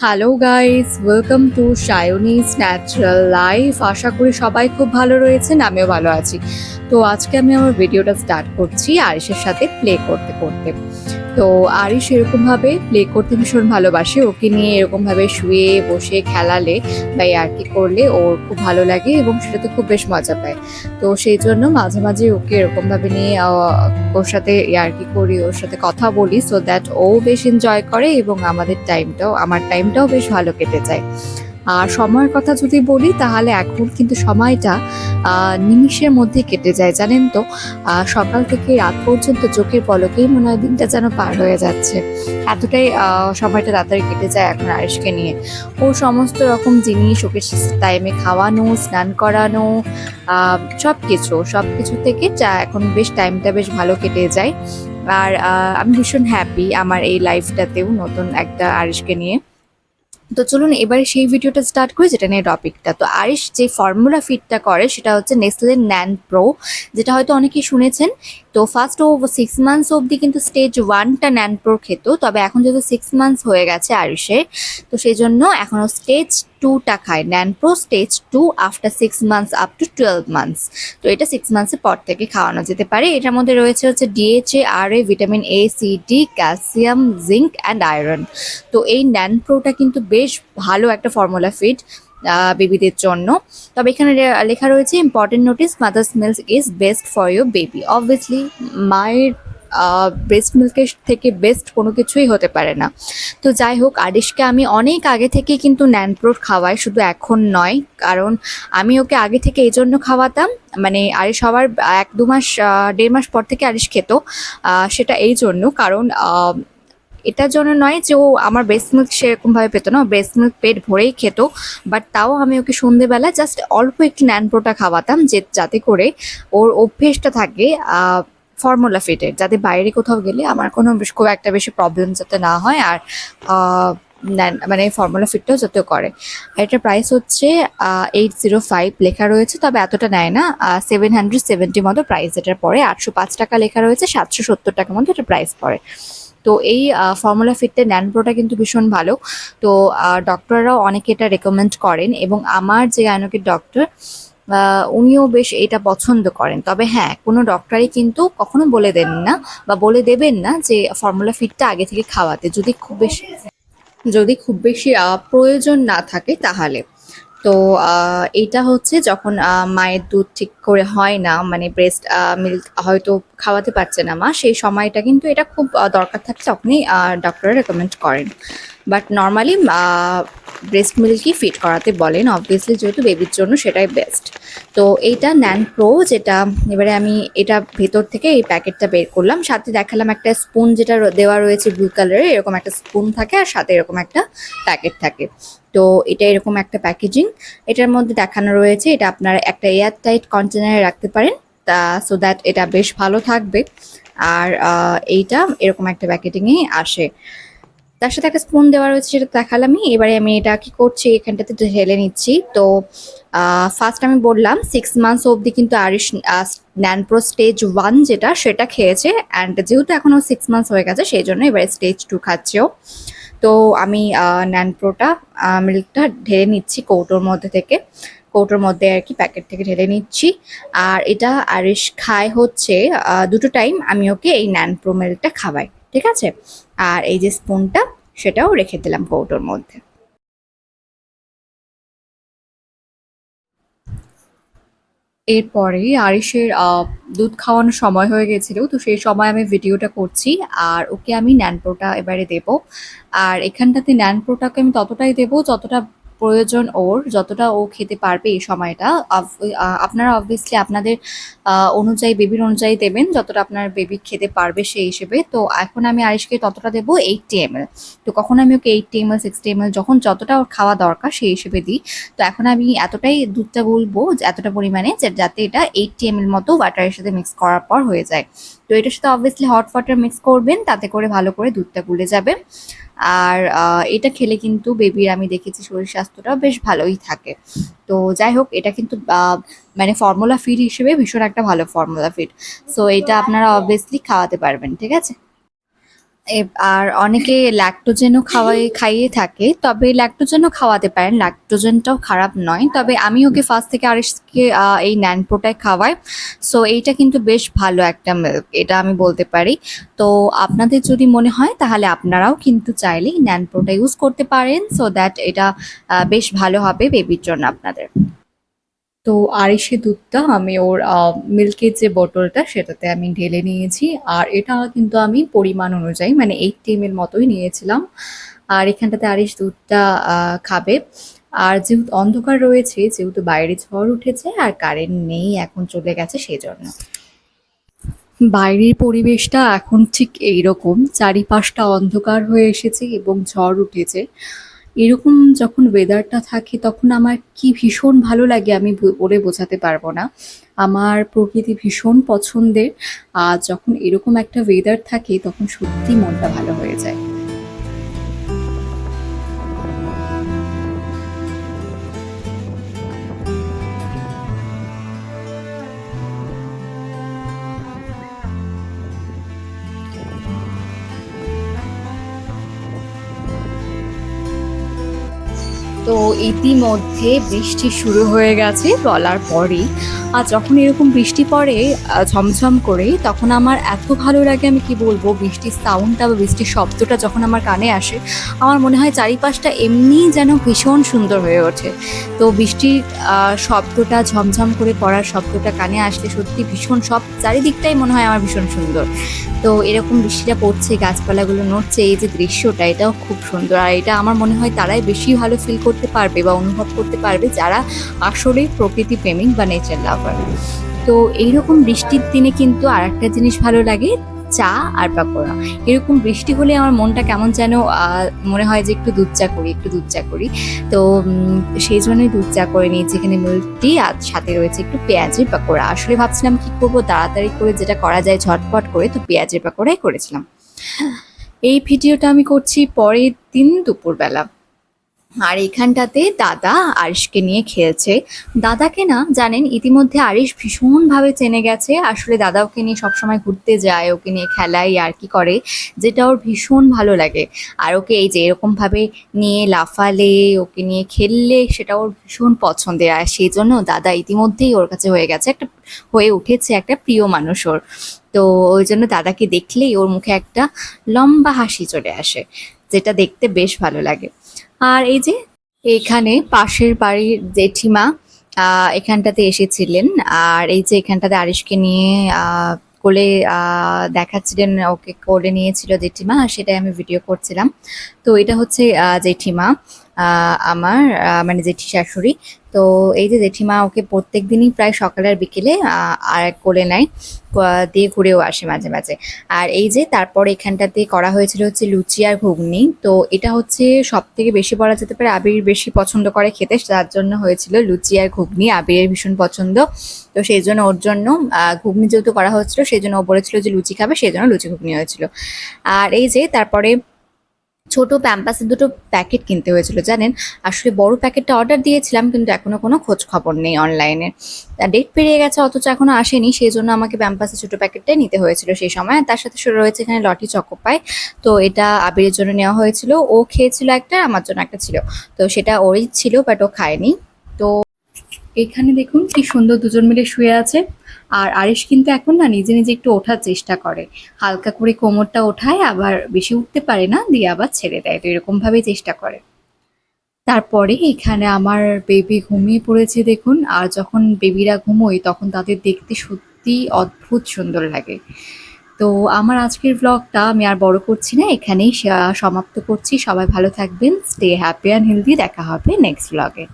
Hello guys, welcome to সায়নিস natural life. আশা করি সবাই খুব ভালো রয়েছেন, আমিও ভালো আছি। তো আজকে আমি আমার ভিডিওটা স্টার্ট করছি আরিশের সাথে প্লে করতে করতে। তো আরিশ এরকমভাবে প্লে করতে ভীষণ ভালোবাসে। ওকে নিয়ে এরকমভাবে শুয়ে বসে খেলালে বা ইয়ার্কি করলে ওর খুব ভালো লাগে এবং সেটাতে খুব বেশ মজা পায়। তো সেই জন্য মাঝে মাঝে ওকে এরকমভাবে নিয়ে ওর সাথে ইয়ার্কি করি, ওর সাথে কথা বলি, সো দ্যাট ও বেশ এনজয় করে এবং আমার টাইমটাও বেশ ভালো কেটে যায়। আর সময়ের কথা যদি বলি তাহলে এখন কিন্তু সময়টা নিমিষের মধ্যে কেটে যায়, জানেন তো। সকাল থেকে রাত পর্যন্ত চোখের পলকেই মনে হয় দিনটা যেন পার হয়ে যাচ্ছে। এতটাই সময়টা তাড়াতাড়ি কেটে যায় এখন আরিশকে নিয়ে। ওর সমস্ত রকম জিনিস ওকে টাইমে খাওয়ানো, স্নান করানো, সব কিছু থেকে এখন বেশ টাইমটা বেশ ভালো কেটে যায়। আর আমি ভীষণ হ্যাপি আমার এই লাইফটাতেও নতুন একটা আরিশকে নিয়ে। তো চলুন এবারে সেই ভিডিওটা স্টার্ট করি, যেটা নিয়ে টপিকটা। তো আরিশ যে ফর্মুলা ফিটটা করে সেটা হচ্ছে নেসলে ন্যান প্রো, যেটা হয়তো অনেকেই শুনেছেন। তো ফার্স্ট ও 6 মান্থস অবধি কিন্তু স্টেজ 1টা ন্যান প্রো খেত, তবে এখন যেহেতু 6 মান্থস হয়ে গেছে আরিশের, তো সেই জন্য এখনও স্টেজ 2টা খায়। NAND pro stage 2 after 6 months up to 12 months. তো এটা 6 মান্থসের পর থেকে খাওয়ানো যেতে পারে। এটার মধ্যে রয়েছে হচ্ছে DHA, ARA, vitamin A, C, D, calcium, zinc and iron. তো এই ন্যান প্রোটা কিন্তু বেশ ভালো একটা ফর্মুলা ফিড বেবিদের জন্য। তবে এখানে লেখা রয়েছে important notice, mother's milk is best for your baby. Obviously মায়ের ব্রেস্ট মিল্কের থেকে বেস্ট কোনো কিছুই হতে পারে না। তো যাই হোক, আরিশকে আমি অনেক আগে থেকে কিন্তু ন্যানপ্রো খাওয়াই, শুধু এখন নয়। কারণ আমি ওকে আগে থেকে এই জন্য খাওয়াতাম, মানে আরিশ হওয়ার 1-2 মাস 1.5 মাস পর থেকে আরিশ খেত। সেটা এই জন্য, কারণ এটার জন্য নয় যে ও আমার ব্রেস্ট মিল্ক সেরকমভাবে পেতো না, ব্রেস্ট মিল্ক পেট ভরেই খেত। বাট তাও আমি ওকে সন্ধেবেলা জাস্ট অল্প একটু ন্যানপ্রোটা খাওয়াতাম, যাতে করে ওর অভ্যেসটা থাকে ফর্মুলা ফিটের, যাতে বাইরে কোথাও গেলে আমার কোনো খুব একটা বেশি প্রবলেম যাতে না হয়। আর মানে ফর্মুলা ফিটটাও যাতে করে। আর এটার প্রাইস হচ্ছে 805 লেখা রয়েছে, তবে এতটা নেয় না। 770 মতো প্রাইস এটার পরে। 805 টাকা লেখা রয়েছে, 770 টাকা মতো এটা প্রাইস পড়ে। তো এই ফর্মুলা ফিটটা ন্যানপ্রোটা কিন্তু ভীষণ ভালো। তো ডক্টররাও অনেকে এটা রেকমেন্ড করেন এবং আমার যে গাইনোকের ডক্টর, উনিও বেশ এটা পছন্দ করেন। তবে হ্যাঁ, কোনো ডক্টরই কিন্তু কখনো বলে দেন না বা বলে দেবেন না যে ফর্মুলা ফিটটা আগে থেকে খাওয়াতে, যদি খুব বেশি প্রয়োজন না থাকে তাহলে। তো এইটা হচ্ছে যখন মায়ের দুধ ঠিক করে হয় না, মানে ব্রেস্ট মিল্ক হয়তো খাওয়াতে পারছে না মা, সেই সময়টা কিন্তু এটা খুব দরকার থাকে, তখনই ডক্টর রেকমেন্ড করেন। বাট নর্মালি ব্রেস্ট মিল্কই ফিট করাতে বলেন, অবভিয়াসলি যেহেতু বেবির জন্য সেটাই বেস্ট। তো এইটা ন্যান প্রো, যেটা এবারে আমি এটা ভেতর থেকে এই প্যাকেটটা বের করলাম, সাথে দেখালাম একটা স্পুন যেটা দেওয়া রয়েছে ব্লু কালারের, এরকম একটা স্পুন থাকে আর সাথে এরকম একটা প্যাকেট থাকে। তো এটা এরকম একটা প্যাকেজিং, এটার মধ্যে দেখানো রয়েছে এটা আপনারা একটা এয়ার টাইট কন্টেনারে রাখতে পারেন, তা সো দ্যাট এটা বেশ ভালো থাকবে। আর এইটা এরকম একটা প্যাকেটিংয়ে আসে, তার সাথে একটা স্পুন দেওয়া রয়েছে, সেটা দেখালামই। এবারে আমি এটা কি করছি, এখানটাতে ঢেলে নিচ্ছি। তো ফার্স্ট আমি বললাম 6 মান্থস অবধি কিন্তু আরিশ ন্যানপ্রো স্টেজ 1 যেটা সেটা খেয়েছে, অ্যান্ড যেহেতু এখনও 6 মান্থস হয়ে গেছে সেই জন্য এবারে স্টেজ 2 খাচ্ছেও। তো আমি ন্যানপ্রোটা মিল্কটা ঢেলে নিচ্ছি কৌটোর মধ্যে থেকে, কৌটোর মধ্যে আর কি প্যাকেট থেকে ঢেলে নিচ্ছি। আর এটা আরিশ খায় হচ্ছে 2টো টাইম আমি ওকে এই ন্যানপ্রো মিল্কটা খাওয়াই, ঠিক আছে। আর এই যে স্পুনটা সেটাও রেখে দিলাম কৌটোর মধ্যে। এরপরে আরিশের দুধ খাওয়ানোর সময় হয়ে গেছিল, তো সেই সময় আমি ভিডিওটা করছি। আর ওকে আমি ন্যানপ্রোটা এবারে দেব। আর এখানটাতে ন্যানপ্রোটাকে আমি ততটাই দেব যতটা প্রয়োজন ওর, যতটা ও খেতে পারবে এই সময়টা। আপনারা অবভিয়াসলি আপনাদের অনুযায়ী, বেবির অনুযায়ী দেবেন, যতটা আপনার বেবি খেতে পারবে সেই হিসেবে। তো এখন আমি আরিশকে ততটা দেবো 80 ml। তো কখন আমি ওকে 80 ml 60 ml যখন যতটা ওর খাওয়া দরকার সেই হিসেবে দিই। তো এখন আমি এতটাই দুধটা গুলবো, এতটা পরিমাণে, যাতে এটা 80 ml মতো ওয়াটারের সাথে মিক্স করার পর হয়ে যায়। তো এটার সাথে অবভিয়াসলি হট ওয়াটার মিক্স করবেন, তাতে করে ভালো করে দুধটা গুলে যাবে। আর এটা খেলে কিন্তু বেবির আমি দেখেছি শরীর স্বাস্থ্যটাও বেশ ভালোই থাকে। তো যাই হোক, এটা কিন্তু মানে ফর্মুলা ফিড হিসেবে ভীষণ একটা ভালো ফর্মুলা ফিড। সো এটা আপনারা অবভিয়াসলি খাওয়াতে পারবেন, ঠিক আছে। আর অনেকে ল্যাকটোজেনও খাইয়ে থাকে, তবে ল্যাকটোজেনও খাওয়াতে পারেন, ল্যাকটোজেনটাও খারাপ নয়। তবে আমি ওকে ফার্স্ট থেকে আরিশকে এই ন্যানপ্রোটাই খাওয়াই। সো এইটা কিন্তু বেশ ভালো একটা মিল্ক, এটা আমি বলতে পারি। তো আপনাদের যদি মনে হয় তাহলে আপনারাও কিন্তু চাইলে ন্যানপ্রোটা ইউজ করতে পারেন, সো দ্যাট এটা বেশ ভালো হবে বেবির জন্য আপনাদের। তো আড়াইশে দুধটা আমি ওর মিল্কের যে বোতলটা সেটাতে আমি ঢেলে নিয়েছি। আর এটা কিন্তু আমি পরিমাণ অনুযায়ী মানে 80 ml মতোই নিয়েছিলাম। আর এখানটাতে আড়িশ দুধটা খাবে। আর যেহেতু অন্ধকার রয়েছে, যেহেতু বাইরে ঝড় উঠেছে আর কারেন্ট নেই, এখন চলে গেছে সেই জন্য। বাইরের পরিবেশটা এখন ঠিক এইরকম, চারিপাশটা অন্ধকার হয়ে এসেছে এবং ঝড় উঠেছে। এরকম যখন ওয়েদারটা থাকে তখন আমার কি ভীষণ ভালো লাগে, আমি বলে বোঝাতে পারবো না। আমার প্রকৃতি ভীষণ পছন্দের। আর যখন এরকম একটা ওয়েদার থাকে তখন সত্যি মনটা ভালো হয়ে যায়। তো ইতিমধ্যে বৃষ্টি শুরু হয়ে গেছে বলার পরেই। আর যখন এরকম বৃষ্টি পড়ে ঝমঝম করে, তখন আমার এত ভালো লাগে, আমি কি বলবো, বৃষ্টির সাউন্ডটা বা বৃষ্টির শব্দটা যখন আমার কানে আসে, আমার মনে হয় চারিপাশটা এমনিই যেন ভীষণ সুন্দর হয়ে ওঠে। তো বৃষ্টির শব্দটা, ঝমঝম করে পড়ার শব্দটা কানে আসলে সত্যি ভীষণ, সব চারিদিকটাই মনে হয় আমার ভীষণ সুন্দর। তো এরকম বৃষ্টিটা পড়ছে, গাছপালাগুলো নড়ছে, এই যে দৃশ্যটা, এটাও খুব সুন্দর। আর এটা আমার মনে হয় তারাই বেশি ভালো ফিল করতে পারবে বা অনুভব করতে পারবে যারা আসলেই প্রকৃতি প্রেমিক বা নেচার লাভার। তো এইরকম বৃষ্টির দিনে কিন্তু আর একটা জিনিস ভালো লাগে, চা আর পাকোড়া। এরকম বৃষ্টি হলে আমার মনটা কেমন যেন মনে হয় যে একটু দুধ চা করি, একটু দুধ চা করি। তো সেই জন্যই দুধ চা করে নিয়েছি, এখানে মিল্ক টি আর সাথে রয়েছে একটু পেঁয়াজের পাকোড়া। আসলে ভাবছিলাম কি করবো, তাড়াতাড়ি করে যেটা করা যায় ঝটপট করে, তো পেঁয়াজের পাকোড়াই করেছিলাম। এই ভিডিওটা আমি করছি পরের দিন দুপুরবেলা। আর এখানটাতে দাদা আরিশকে নিয়ে খেলছে। দাদাকে না জানেন, ইতিমধ্যে আরিশ ভীষণভাবে চেনে গেছে। আসলে দাদা ওকে নিয়ে সবসময় ঘুরতে যায়, ওকে নিয়ে খেলায় আর কি করে, যেটা ওর ভীষণ ভালো লাগে। আর ওকে এই যে এরকমভাবে নিয়ে লাফালে, ওকে নিয়ে খেললে সেটা ওর ভীষণ পছন্দের। আর সেই জন্য দাদা ইতিমধ্যেই ওর কাছে হয়ে উঠেছে একটা প্রিয় মানুষ ওর। তো ওই জন্য দাদাকে দেখলেই ওর মুখে একটা লম্বা হাসি চলে আসে, যেটা দেখতে বেশ ভালো লাগে। আর এই যে এখানে পাশের বাড়ির জেঠিমা এখানটাতে এসেছিলেন। আর এই যে এখানটাতে আরিশকে নিয়ে কোলে দেখাচ্ছিলেন, ওকে কোলে নিয়েছিল জেঠিমা, আর সেটাই আমি ভিডিও করছিলাম। তো এটা হচ্ছে জেঠিমা, আমার মানে জেঠি শাশুড়ি। তো এই যে জেঠিমা ওকে প্রত্যেক দিনই প্রায় সকালে আর বিকেলে আর কোলে নেয়, দিয়ে ঘুরেও আসে মাঝে মাঝে। আর এই যে তারপর এখানটাতে করা হয়েছিল হচ্ছে লুচি আর ঘুগনি। তো এটা হচ্ছে সব থেকে বেশি বলা যেতে পারে আবির বেশি পছন্দ করে খেতে, তার জন্য হয়েছিল লুচি আর ঘুগনি। আবিরের ভীষণ পছন্দ, তো সেই জন্য ওর জন্য ঘুগনি যেহেতু করা হচ্ছিল, সেই জন্য ও বলেছিল যে লুচি খাবে, সেই জন্য লুচি ঘুগনি হয়েছিল। আর এই যে তারপরে ছোট প্যাম্পাসের দুটো প্যাকেট কিনতে হয়েছিল জানেন। আসলে বড় প্যাকেটটা অর্ডার দিয়েছিলাম, কিন্তু এখনো কোনো খোঁজ খবর নেই অনলাইনে। ডেট পেরিয়ে গেছে অথচ এখনো আসেনি, সেই জন্য আমাকে প্যাম্পাসের ছোট প্যাকেটটাই নিতে হয়েছিল সেই সময়। আর তার সাথে রয়েছে এখানে লটি চকোপাই। তো এটা আবিরের জন্য নেওয়া হয়েছিল, ও খেয়েছিল একটা, আমার জন্য একটা ছিল। তো সেটা ওরই ছিল, বাট ও খায়নি। তো এখানে দেখুন কি সুন্দর দুজন মিলে শুয়ে আছে। আর আরিশ কিন্তু এখন না নিজে নিজে একটু ওঠার চেষ্টা করে, হালকা করে কোমরটা ওঠায়, আবার বেশি উঠতে পারে না, দিয়ে আবার ছেড়ে দেয়। তো এরকম ভাবেই চেষ্টা করে। তারপরে এখানে আমার বেবি ঘুমিয়ে পড়েছে দেখুন। আর যখন বেবিরা ঘুমোয় তখন তাদের দেখতে সত্যি অদ্ভুত সুন্দর লাগে। তো আমার আজকের ব্লগটা আমি আর বড় করছি না, এখানেই সমাপ্ত করছি। সবাই ভালো থাকবেন, স্টে হ্যাপি অ্যান্ড হেলদি। দেখা হবে নেক্সট ব্লগে।